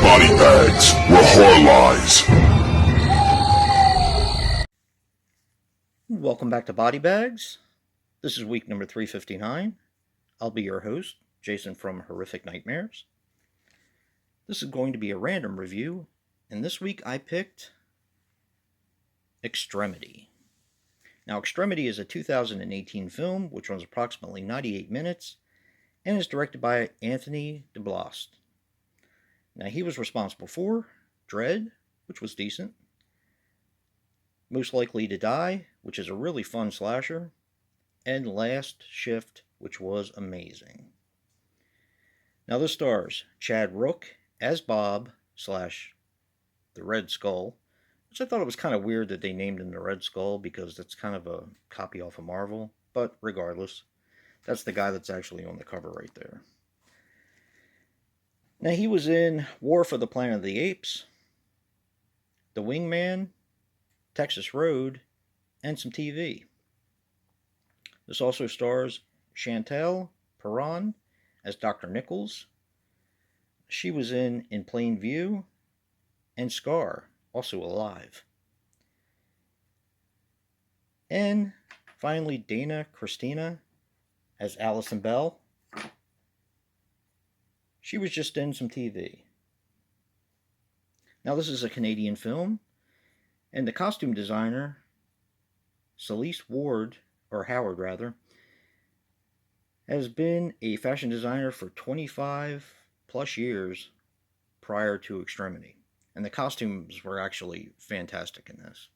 BodyBags, where horror lies. Welcome back to BodyBags. This is week number 359. I'll be your host, Jason from Horrific Nightmares. This is going to be a random review, and this week I picked Extremity. Now, Extremity is a 2018 film which runs approximately 98 minutes and is directed by Anthony DeBlast. Now, he was responsible for Dread, which was decent, Most Likely to Die, which is a really fun slasher, and Last Shift, which was amazing. Now, this stars Chad Rook as Bob / the Red Skull, which I thought it was kind of weird that they named him the Red Skull because that's kind of a copy off of Marvel, but regardless, that's the guy that's actually on the cover right there. Now, he was in War for the Planet of the Apes, The Wingman, Texas Road, and some TV. This also stars Chantal Perron as Dr. Nichols. She was in Plain View, and Scar, also alive. And finally, Dana Christina as Allison Bell. She was just in some TV. Now, this is a Canadian film, and the costume designer, Celeste Howard rather, has been a fashion designer for 25 plus years prior to Extremity. And the costumes were actually fantastic in this.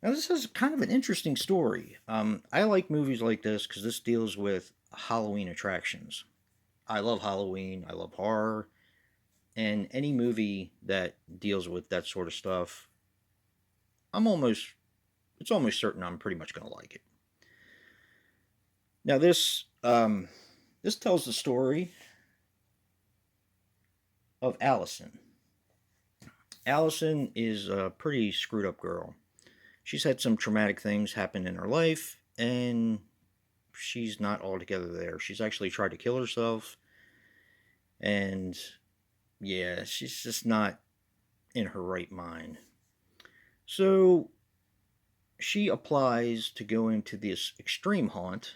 Now, this is kind of an interesting story. I like movies like this because this deals with Halloween attractions. I love Halloween, I love horror, and any movie that deals with that sort of stuff, it's almost certain I'm pretty much going to like it. Now, this tells the story of Allison. Allison is a pretty screwed up girl. She's had some traumatic things happen in her life, and she's not altogether there. She's actually tried to kill herself, and yeah, she's just not in her right mind. So she applies to go into this extreme haunt,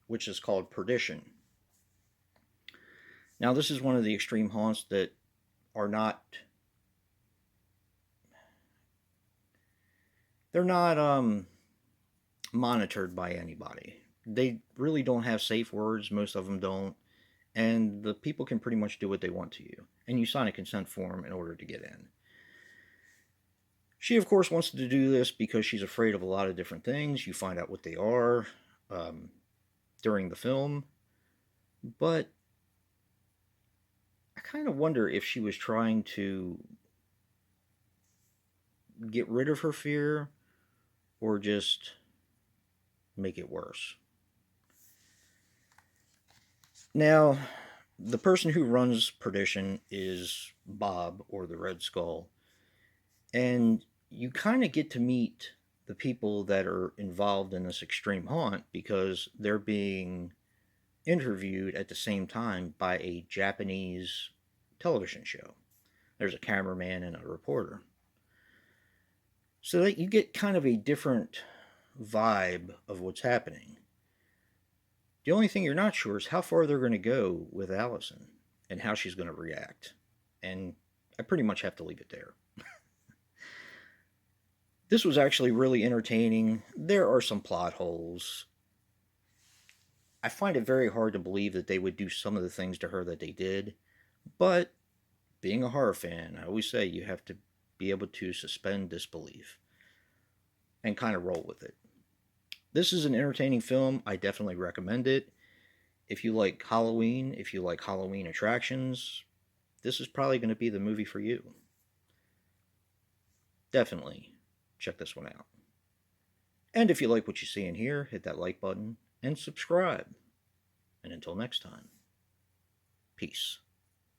which is called Perdition. Now, this is one of the extreme haunts that are not monitored by anybody. They really don't have safe words. Most of them don't. And the people can pretty much do what they want to you. And you sign a consent form in order to get in. She, of course, wants to do this because she's afraid of a lot of different things. You find out what they are during the film. But I kind of wonder if she was trying to get rid of her fear or just make it worse. Now, the person who runs Perdition is Bob, or the Red Skull, and you kind of get to meet the people that are involved in this extreme haunt because they're being interviewed at the same time by a Japanese television show. There's a cameraman and a reporter. So that you get kind of a different vibe of what's happening. The only thing you're not sure is how far they're going to go with Allison and how she's going to react. And I pretty much have to leave it there. This was actually really entertaining. There are some plot holes. I find it very hard to believe that they would do some of the things to her that they did. But being a horror fan, I always say you have to be able to suspend disbelief and kind of roll with it. This is an entertaining film. I definitely recommend it. If you like Halloween, if you like Halloween attractions, this is probably going to be the movie for you. Definitely check this one out. And if you like what you see in here, hit that like button and subscribe. And until next time, peace.